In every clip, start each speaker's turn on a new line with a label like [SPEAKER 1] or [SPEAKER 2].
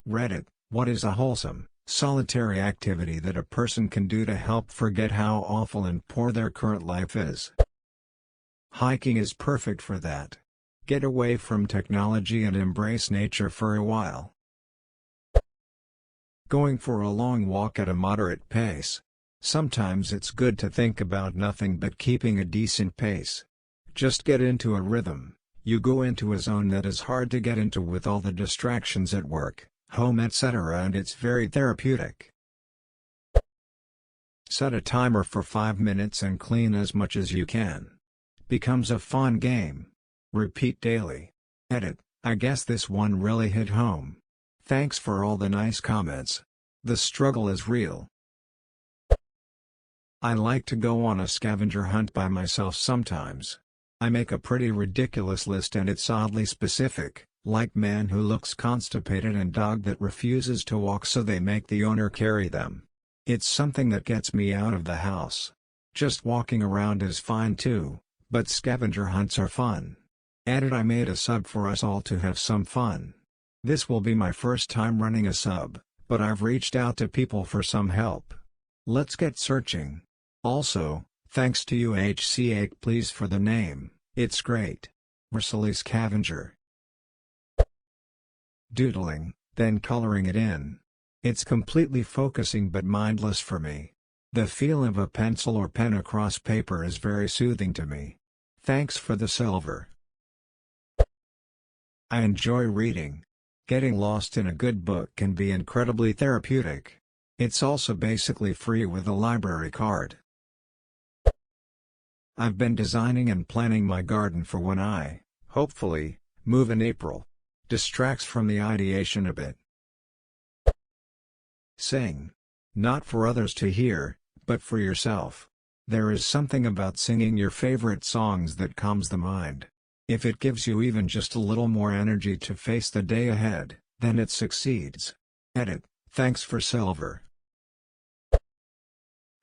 [SPEAKER 1] Reddit, what is a wholesome, solitary activity that a person can do to help forget how awful and poor their current life is? Hiking is perfect for that. Get away from technology and embrace nature for a while. Going for a long walk at a moderate pace. Sometimes it's good to think about nothing but keeping a decent pace. Just get into a rhythm. You go into a zone that is hard to get into with all the distractions at work, home, etc., and it's very therapeutic. Set a timer for 5 minutes and clean as much as you can. Becomes a fun game. Repeat daily. Edit, I guess this one really hit home. Thanks for all the nice comments. The struggle is real. I like to go on a scavenger hunt by myself sometimes. I make a pretty ridiculous list and it's oddly specific, like man who looks constipated and dog that refuses to walk so they make the owner carry them. It's something that gets me out of the house. Just walking around is fine too, but scavenger hunts are fun. Edit, I made a sub for us all to have some fun. This will be my first time running a sub, but I've reached out to people for some help. Let's get searching. Also, thanks to you HCA please for the name, it's great. We're Scavenger. Doodling, then coloring it in. It's completely focusing but mindless for me. The feel of a pencil or pen across paper is very soothing to me. Thanks for the silver. I enjoy reading. Getting lost in a good book can be incredibly therapeutic. It's also basically free with a library card. I've been designing and planning my garden for when I, hopefully, move in April. Distracts from the ideation a bit. Sing. Not for others to hear, but for yourself. There is something about singing your favorite songs that calms the mind. If it gives you even just a little more energy to face the day ahead, then it succeeds. Edit, thanks for silver.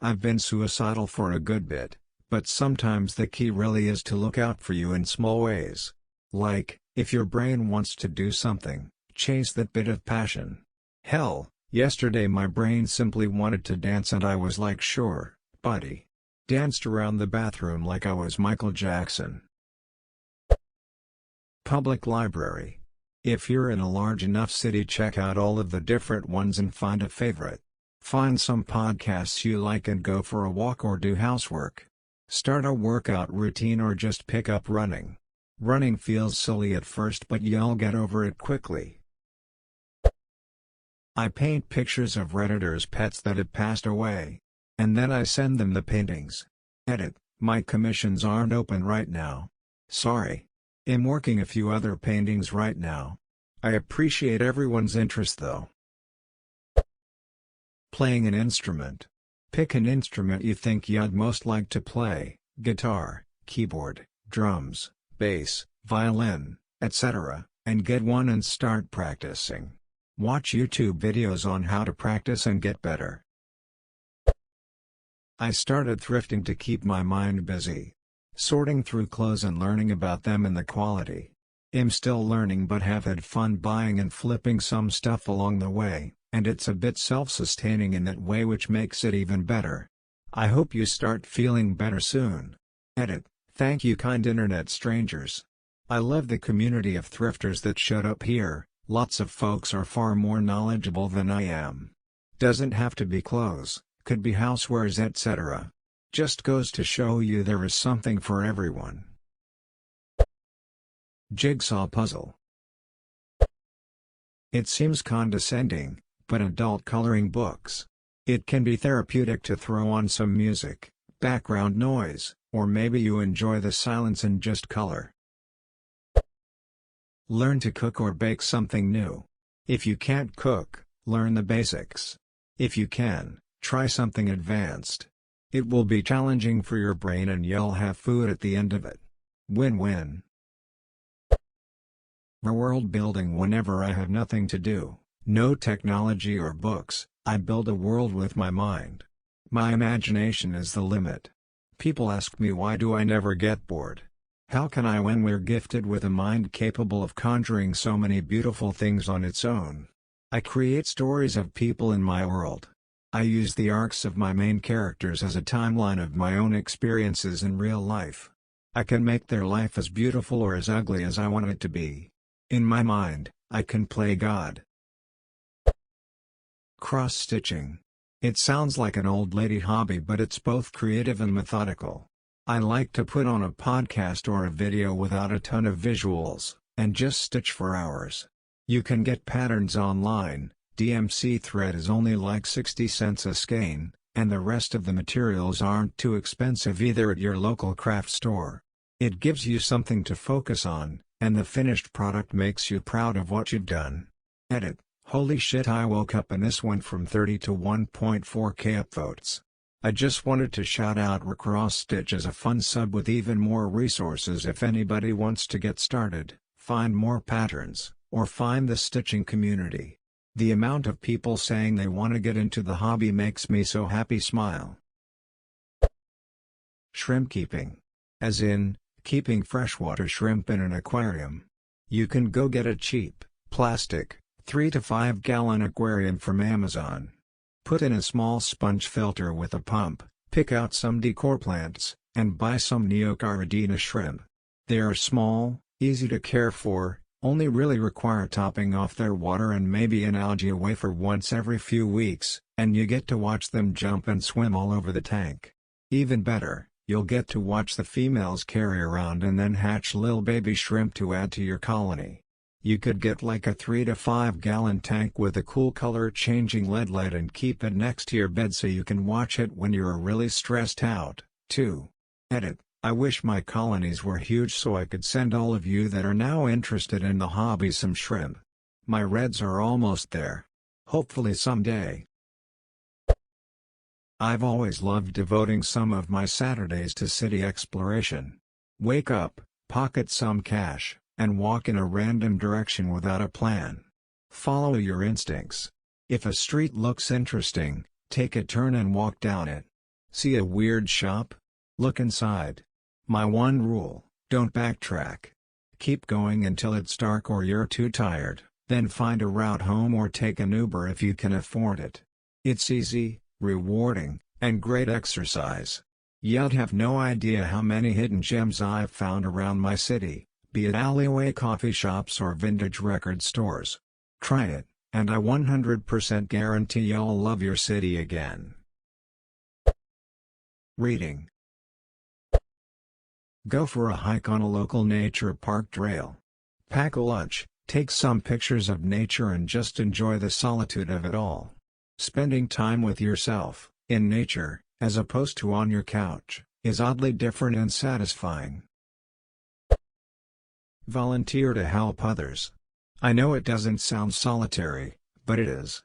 [SPEAKER 1] I've been suicidal for a good bit, but sometimes the key really is to look out for you in small ways. Like, if your brain wants to do something, chase that bit of passion. Hell, yesterday my brain simply wanted to dance and I was like, sure, buddy. Danced around the bathroom like I was Michael Jackson. Public library. If you're in a large enough city, check out all of the different ones and find a favorite. Find some podcasts you like and go for a walk or do housework. Start a workout routine or just pick up running. Running feels silly at first but you'll get over it quickly. I paint pictures of Redditors' pets that have passed away. And then I send them the paintings. Edit, my commissions aren't open right now. Sorry. I'm working a few other paintings right now. I appreciate everyone's interest though. Playing an instrument. Pick an instrument you think you'd most like to play, guitar, keyboard, drums, bass, violin, etc., and get one and start practicing. Watch YouTube videos on how to practice and get better. I started thrifting to keep my mind busy. Sorting through clothes and learning about them and the quality. I'm still learning but have had fun buying and flipping some stuff along the way, and it's a bit self-sustaining in that way which makes it even better. I hope you start feeling better soon. Edit, thank you kind internet strangers. I love the community of thrifters that showed up here, lots of folks are far more knowledgeable than I am. Doesn't have to be clothes, could be housewares etc. Just goes to show you there is something for everyone. Jigsaw puzzle. It seems condescending, but adult coloring books. It can be therapeutic to throw on some music, background noise, or maybe you enjoy the silence and just color. Learn to cook or bake something new. If you can't cook, learn the basics. If you can, try something advanced. It will be challenging for your brain and you'll have food at the end of it. Win-win. World building. Whenever I have nothing to do, no technology or books, I build a world with my mind. My imagination is the limit. People ask me why do I never get bored? How can I when we're gifted with a mind capable of conjuring so many beautiful things on its own? I create stories of people in my world. I use the arcs of my main characters as a timeline of my own experiences in real life. I can make their life as beautiful or as ugly as I want it to be. In my mind, I can play God. Cross-stitching. It sounds like an old lady hobby, but it's both creative and methodical. I like to put on a podcast or a video without a ton of visuals, and just stitch for hours. You can get patterns online. DMC thread is only like 60 cents a skein, and the rest of the materials aren't too expensive either at your local craft store. It gives you something to focus on, and the finished product makes you proud of what you've done. Edit. Holy shit, I woke up and this went from 30 to 1.4k upvotes. I just wanted to shout out Recross Stitch as a fun sub with even more resources if anybody wants to get started, find more patterns, or find the stitching community. The amount of people saying they want to get into the hobby makes me so happy. Smile. Shrimp keeping. As in, keeping freshwater shrimp in an aquarium. You can go get a cheap, plastic, 3 to 5 gallon aquarium from Amazon. Put in a small sponge filter with a pump, pick out some decor plants, and buy some Neocaridina shrimp. They are small, easy to care for, only really require topping off their water and maybe an algae wafer once every few weeks, and you get to watch them jump and swim all over the tank. Even better, you'll get to watch the females carry around and then hatch little baby shrimp to add to your colony. You could get like a 3 to 5 gallon tank with a cool color changing LED light and keep it next to your bed so you can watch it when you're really stressed out, too. Edit. I wish my colonies were huge so I could send all of you that are now interested in the hobby some shrimp. My reds are almost there. Hopefully someday. I've always loved devoting some of my Saturdays to city exploration. Wake up, pocket some cash, and walk in a random direction without a plan. Follow your instincts. If a street looks interesting, take a turn and walk down it. See a weird shop? Look inside. My one rule, don't backtrack. Keep going until it's dark or you're too tired, then find a route home or take an Uber if you can afford it. It's easy, rewarding, and great exercise. You'd have no idea how many hidden gems I've found around my city, be it alleyway coffee shops or vintage record stores. Try it, and I 100% guarantee you'll love your city again. Reading. Go for a hike on a local nature park trail. Pack a lunch, take some pictures of nature and just enjoy the solitude of it all. Spending time with yourself, in nature, as opposed to on your couch, is oddly different and satisfying. Volunteer to help others. I know it doesn't sound solitary, but it is.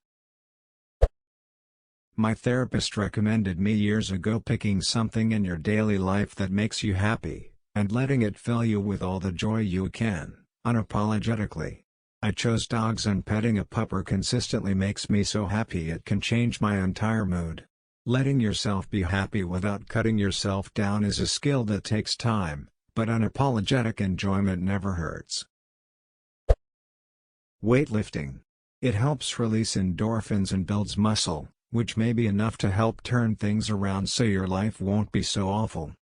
[SPEAKER 1] My therapist recommended me years ago picking something in your daily life that makes you happy, and letting it fill you with all the joy you can, unapologetically. I chose dogs, and petting a pupper consistently makes me so happy it can change my entire mood. Letting yourself be happy without cutting yourself down is a skill that takes time, but unapologetic enjoyment never hurts. Weightlifting. It helps release endorphins and builds muscle, which may be enough to help turn things around so your life won't be so awful.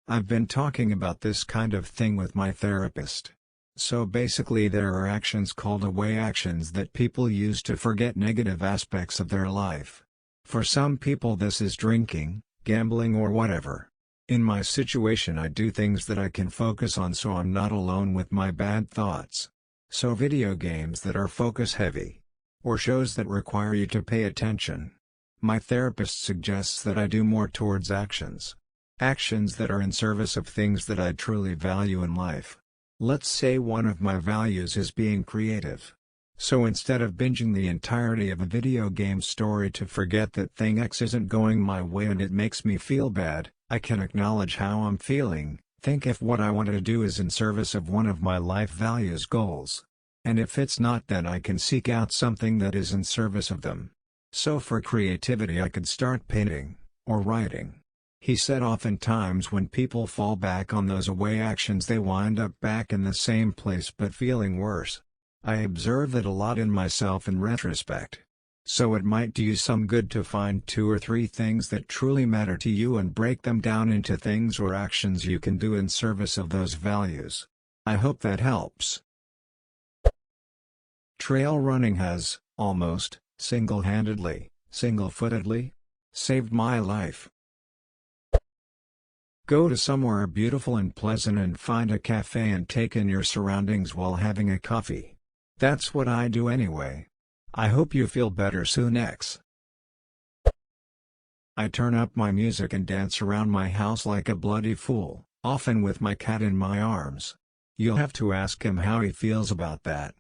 [SPEAKER 1] I've been talking about this kind of thing with my therapist. So basically there are actions called away actions that people use to forget negative aspects of their life. For some people this is drinking, gambling or whatever. In my situation I do things that I can focus on so I'm not alone with my bad thoughts. So video games that are focus heavy. Or shows that require you to pay attention. My therapist suggests that I do more towards actions. Actions that are in service of things that I truly value in life. Let's say one of my values is being creative. So instead of binging the entirety of a video game story to forget that thing X isn't going my way and it makes me feel bad, I can acknowledge how I'm feeling, think if what I want to do is in service of one of my life values goals. And if it's not, then I can seek out something that is in service of them. So for creativity I could start painting, or writing. He said oftentimes when people fall back on those away actions they wind up back in the same place but feeling worse. I observe it a lot in myself in retrospect. So it might do you some good to find 2 or 3 things that truly matter to you and break them down into things or actions you can do in service of those values. I hope that helps. Trail running has, almost, single-handedly, single-footedly, saved my life. Go to somewhere beautiful and pleasant and find a cafe and take in your surroundings while having a coffee. That's what I do anyway. I hope you feel better soon. I turn up my music and dance around my house like a bloody fool, often with my cat in my arms. You'll have to ask him how he feels about that.